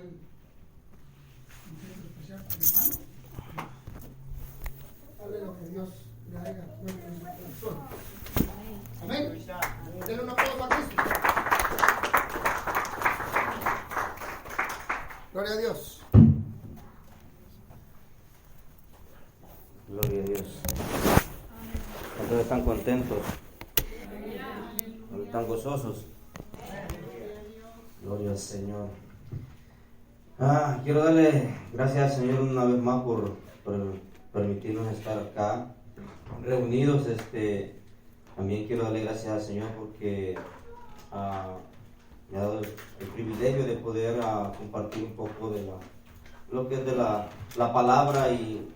hay un centro especial para hermano. Hable lo que Dios le haya puesto en su corazón. Amén. Denle un aplauso a Cristo. Gloria a Dios. Gloria a Dios. ¿Cuántos están contentos? ¿Están gozosos? Gloria al Señor. Quiero darle gracias al Señor una vez más por permitirnos estar acá reunidos. También quiero darle gracias al Señor porque me ha dado el privilegio de poder compartir un poco de lo que es de la palabra y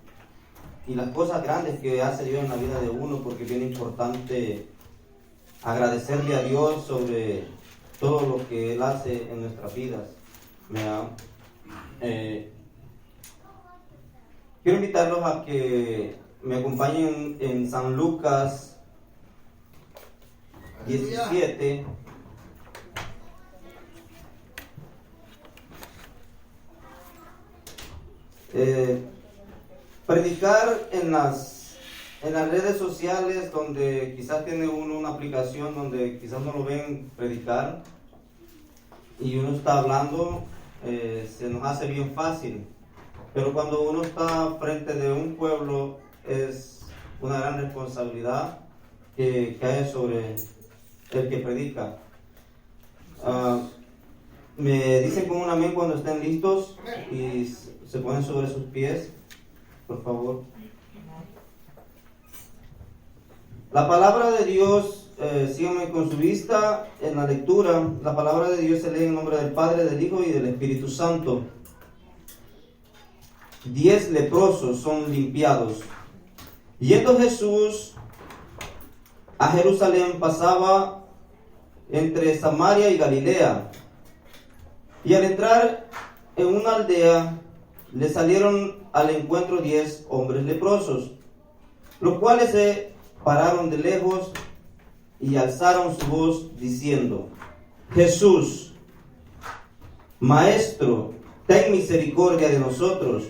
las cosas grandes que hace Dios en la vida de uno, porque es bien importante agradecerle a Dios sobre todo lo que Él hace en nuestras vidas. Quiero invitarlos a que me acompañen en San Lucas 17. Predicar en las redes sociales, donde quizás tiene uno una aplicación donde quizás no lo ven predicar y uno está hablando, se nos hace bien fácil, pero cuando uno está frente de un pueblo es una gran responsabilidad que cae sobre el que predica. Me dicen con un amén cuando estén listos y se ponen sobre sus pies, por favor. La palabra de Dios, síganme con su vista en la lectura. La palabra de Dios se lee en nombre del Padre, del Hijo y del Espíritu Santo. 10 leprosos son limpiados. Yendo Jesús a Jerusalén, pasaba entre Samaria y Galilea. Y al entrar en una aldea, le salieron al encuentro 10 hombres leprosos, los cuales se pararon de lejos y alzaron su voz diciendo: Jesús, Maestro, ten misericordia de nosotros.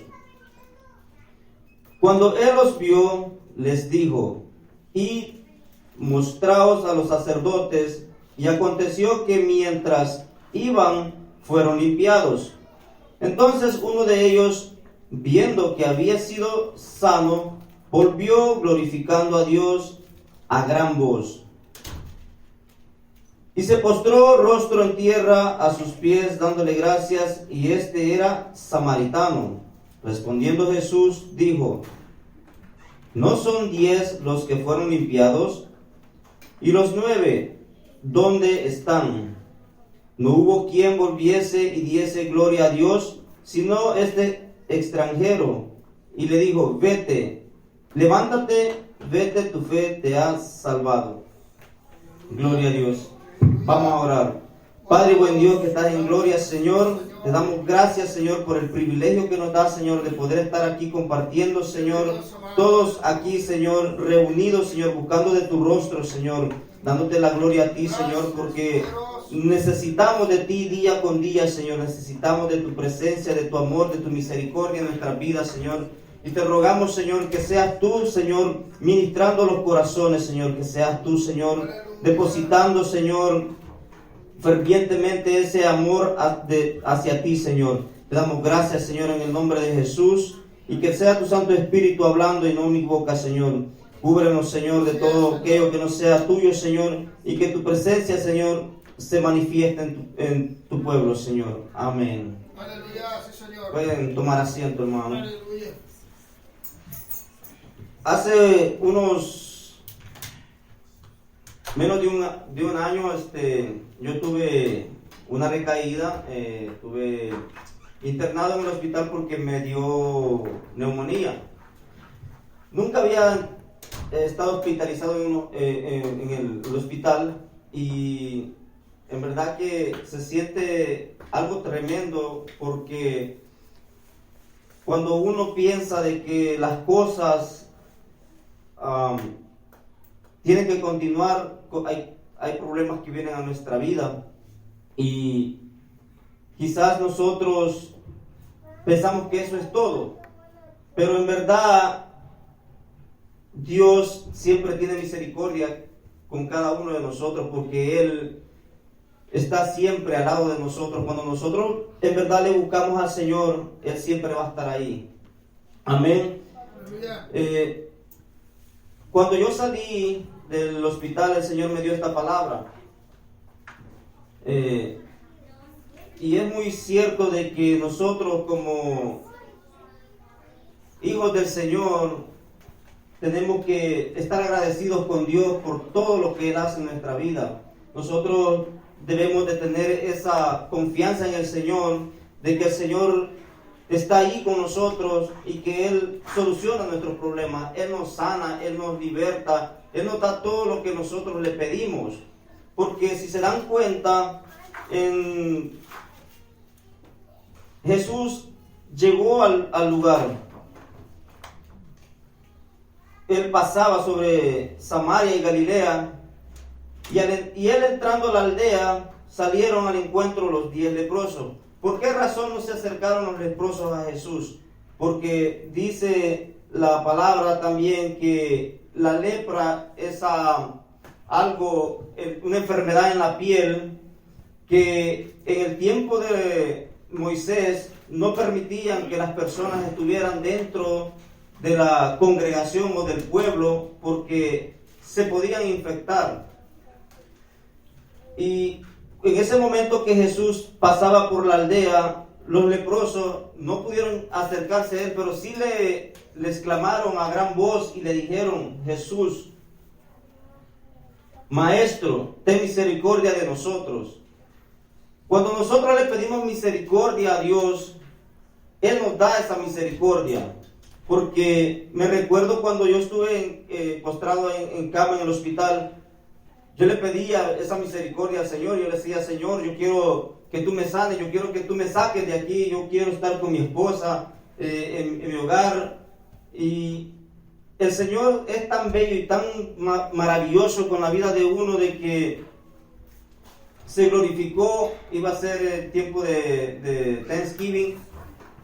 Cuando él los vio, les dijo: Id, mostraos a los sacerdotes. Y aconteció que mientras iban, fueron limpiados. Entonces uno de ellos, viendo que había sido sano, volvió glorificando a Dios a gran voz. Y se postró rostro en tierra a sus pies, dándole gracias, y este era samaritano. Respondiendo Jesús, dijo: ¿No son 10 los que fueron limpiados? ¿Y los 9, dónde están? No hubo quien volviese y diese gloria a Dios, sino este extranjero. Y le dijo: vete, levántate, vete, tu fe te ha salvado. Gloria a Dios. Vamos a orar. Padre buen Dios que estás en gloria, Señor, te damos gracias, Señor, por el privilegio que nos da, Señor, de poder estar aquí compartiendo, Señor, todos aquí, Señor, reunidos, Señor, buscando de tu rostro, Señor, dándote la gloria a ti, Señor, porque necesitamos de ti día con día, Señor, necesitamos de tu presencia, de tu amor, de tu misericordia en nuestras vidas, Señor. Y te rogamos, Señor, que seas tú, Señor, ministrando los corazones, Señor, que seas tú, Señor, depositando, Señor, fervientemente ese amor hacia ti, Señor. Te damos gracias, Señor, en el nombre de Jesús, y que sea tu Santo Espíritu hablando y no mi boca, Señor. Cúbrenos, Señor, de todo aquello que no sea tuyo, Señor, y que tu presencia, Señor, se manifieste en tu pueblo, Señor. Amén. Aleluya, sí, Señor. Pueden tomar asiento, hermano. Aleluya. Hace unos menos de un año, yo tuve una recaída, estuve internado en el hospital porque me dio neumonía. Nunca había estado hospitalizado en el hospital, y en verdad que se siente algo tremendo, porque cuando uno piensa de que las cosas tienen que continuar, hay problemas que vienen a nuestra vida, y quizás nosotros pensamos que eso es todo, pero en verdad Dios siempre tiene misericordia con cada uno de nosotros, porque Él está siempre al lado de nosotros. Cuando nosotros en verdad le buscamos al Señor, Él siempre va a estar ahí. Amén. Cuando yo salí del hospital, el Señor me dio esta palabra. Y es muy cierto de que nosotros como hijos del Señor tenemos que estar agradecidos con Dios por todo lo que Él hace en nuestra vida. Nosotros debemos de tener esa confianza en el Señor, de que el Señor está ahí con nosotros y que Él soluciona nuestros problemas. Él nos sana, Él nos liberta, Él nos da todo lo que nosotros le pedimos. Porque si se dan cuenta, Jesús llegó al lugar. Él pasaba sobre Samaria y Galilea, y él entrando a la aldea, salieron al encuentro los 10 leprosos. ¿Por qué razón no se acercaron los leprosos a Jesús? Porque dice la palabra también que la lepra es una enfermedad en la piel, que en el tiempo de Moisés no permitían que las personas estuvieran dentro de la congregación o del pueblo, porque se podían infectar. Y en ese momento que Jesús pasaba por la aldea, los leprosos no pudieron acercarse a Él, pero sí les clamaron a gran voz y le dijeron: Jesús, Maestro, ten misericordia de nosotros. Cuando nosotros le pedimos misericordia a Dios, Él nos da esa misericordia. Porque me recuerdo cuando yo estuve postrado en cama en el hospital, yo le pedía esa misericordia al Señor. Yo le decía: Señor, yo quiero que tú me sanes, yo quiero que tú me saques de aquí, yo quiero estar con mi esposa en mi hogar. Y el Señor es tan bello y tan maravilloso con la vida de uno, de que se glorificó. Iba a ser el tiempo de Thanksgiving,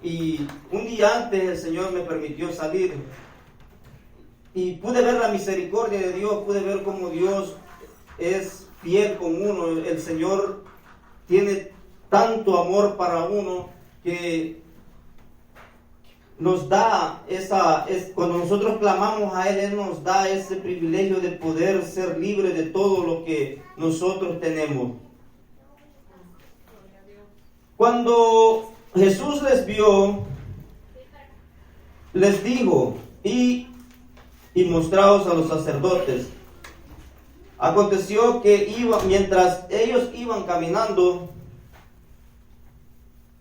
y un día antes el Señor me permitió salir y pude ver la misericordia de Dios, pude ver cómo Dios es fiel con uno. El Señor tiene tanto amor para uno que nos da cuando nosotros clamamos a Él nos da ese privilegio de poder ser libres de todo lo que nosotros tenemos. Cuando Jesús les vio, les dijo: y mostraos a los sacerdotes. Aconteció que mientras ellos iban caminando,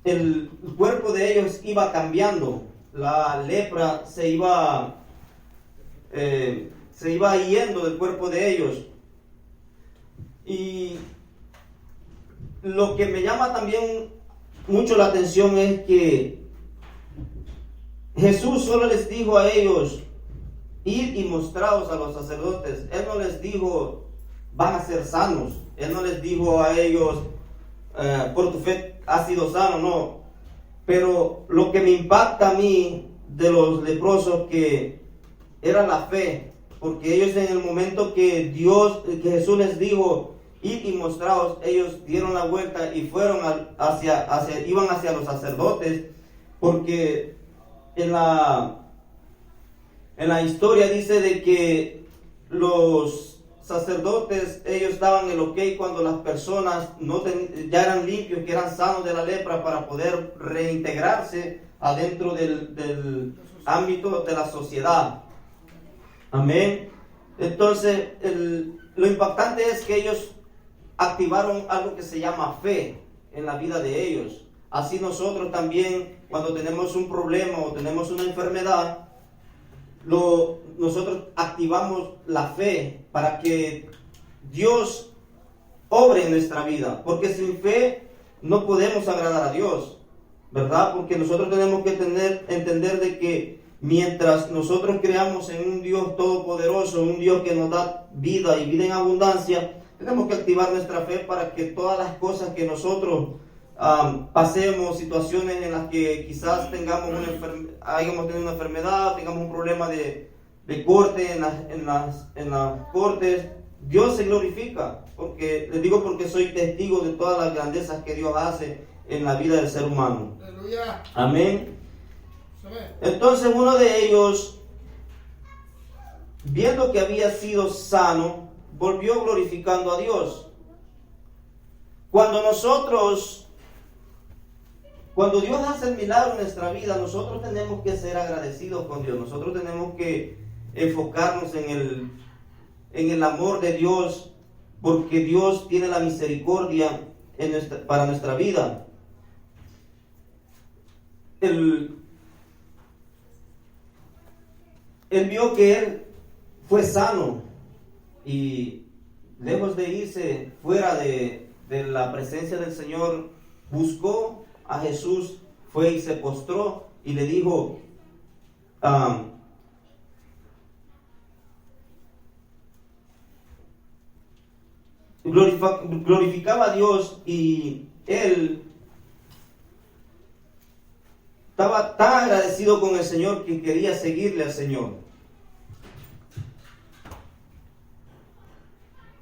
el cuerpo de ellos iba cambiando. La lepra se iba yendo del cuerpo de ellos. Y lo que me llama también mucho la atención es que Jesús solo les dijo a ellos: id y mostraos a los sacerdotes. Él no les dijo: van a ser sanos. Él no les dijo a ellos: por tu fe has sido sano. No. Pero lo que me impacta a mí de los leprosos, que era la fe, porque ellos en el momento que Jesús les dijo: id y mostraos, ellos dieron la vuelta y fueron iban hacia los sacerdotes, porque en la historia dice de que los sacerdotes, ellos daban el ok cuando las personas ya eran limpios, que eran sanos de la lepra, para poder reintegrarse adentro del ámbito de la sociedad. Amén. Entonces, lo impactante es que ellos activaron algo que se llama fe en la vida de ellos. Así nosotros también, cuando tenemos un problema o tenemos una enfermedad, nosotros activamos la fe para que Dios obre en nuestra vida, porque sin fe no podemos agradar a Dios, ¿verdad? Porque nosotros tenemos que entender de que mientras nosotros creamos en un Dios todopoderoso, un Dios que nos da vida y vida en abundancia, tenemos que activar nuestra fe para que todas las cosas que nosotros pasemos situaciones en las que quizás hayamos tenido una enfermedad, tengamos un problema de corte en las cortes, Dios se glorifica, porque les digo, porque soy testigo de todas las grandezas que Dios hace en la vida del ser humano. Aleluya. Amén. Amén. Entonces uno de ellos, viendo que había sido sano, volvió glorificando a Dios. Cuando Dios hace el milagro en nuestra vida, nosotros tenemos que ser agradecidos con Dios. Nosotros tenemos que enfocarnos en el amor de Dios, porque Dios tiene la misericordia para nuestra vida. Él vio que él fue sano y lejos de irse fuera de la presencia del Señor, buscó a Jesús, fue y se postró y le dijo, glorificaba a Dios, y él estaba tan agradecido con el Señor que quería seguirle al Señor.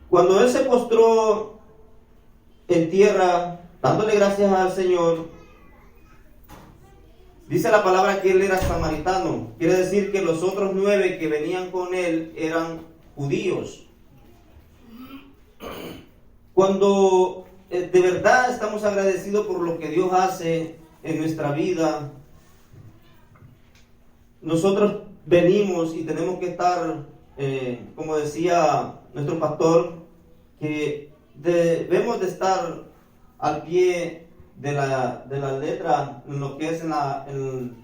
Cuando él se postró en tierra, dándole gracias al Señor, dice la palabra que él era samaritano. Quiere decir que los otros 9 que venían con él eran judíos. Cuando de verdad estamos agradecidos por lo que Dios hace en nuestra vida, nosotros venimos y tenemos que estar, como decía nuestro pastor, que debemos de estar al pie de la letra en lo que es en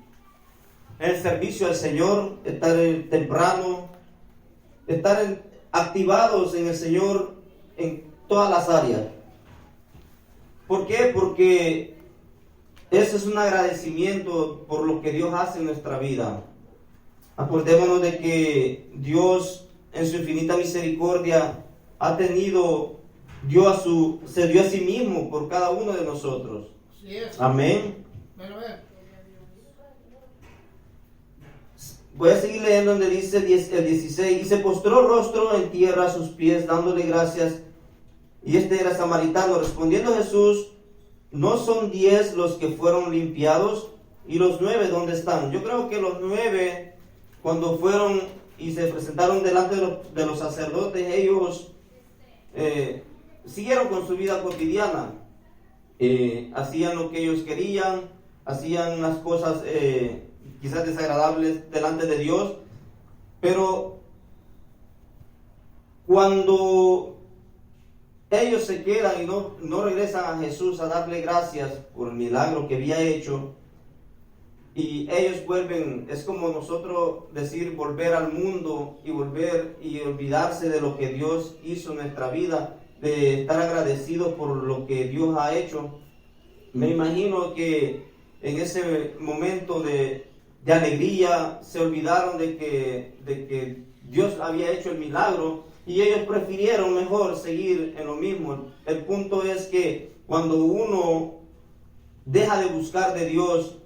el servicio al Señor, estar temprano, estar activados en el Señor en todas las áreas. ¿Por qué? Porque eso es un agradecimiento por lo que Dios hace en nuestra vida. Acordémonos de que Dios, en su infinita misericordia, se dio a sí mismo por cada uno de nosotros. Así es. Amén. Bueno, Voy a seguir leyendo donde dice el 16. Y se postró rostro en tierra a sus pies, dándole gracias. Y este era samaritano. Respondiendo Jesús, ¿no son 10 los que fueron limpiados? ¿Y los 9 dónde están? Yo creo que los 9, cuando fueron y se presentaron delante de los sacerdotes, ellos siguieron con su vida cotidiana. Hacían lo que ellos querían, hacían las cosas quizás desagradables delante de Dios, pero cuando ellos se quedan y no regresan a Jesús a darle gracias por el milagro que había hecho, y ellos vuelven, es como nosotros decir volver al mundo y volver y olvidarse de lo que Dios hizo en nuestra vida, de estar agradecidos por lo que Dios ha hecho. Me imagino que en ese momento de alegría se olvidaron de que Dios había hecho el milagro, y ellos prefirieron mejor seguir en lo mismo. El punto es que cuando uno deja de buscar de Dios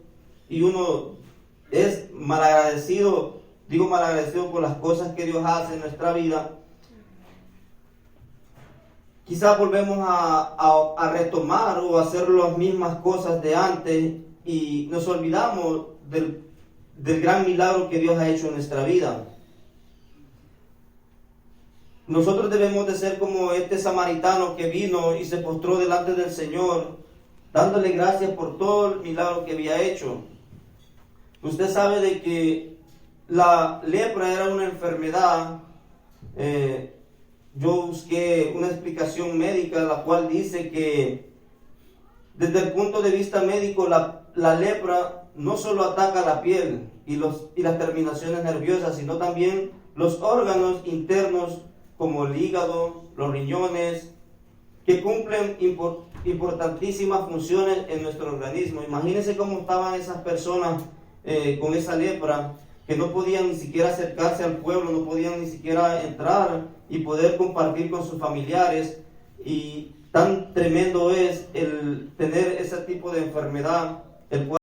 y uno es malagradecido, digo malagradecido por las cosas que Dios hace en nuestra vida, quizás volvemos a retomar o a hacer las mismas cosas de antes y nos olvidamos del gran milagro que Dios ha hecho en nuestra vida. Nosotros debemos de ser como este samaritano que vino y se postró delante del Señor, dándole gracias por todo el milagro que había hecho. Usted sabe de que la lepra era una enfermedad. Yo busqué una explicación médica, la cual dice que desde el punto de vista médico, la lepra no solo ataca la piel y las terminaciones nerviosas, sino también los órganos internos como el hígado, los riñones, que cumplen importantísimas funciones en nuestro organismo. Imagínense cómo estaban esas personas con esa lepra, que no podían ni siquiera acercarse al pueblo, no podían ni siquiera entrar y poder compartir con sus familiares, y tan tremendo es el tener ese tipo de enfermedad, el cual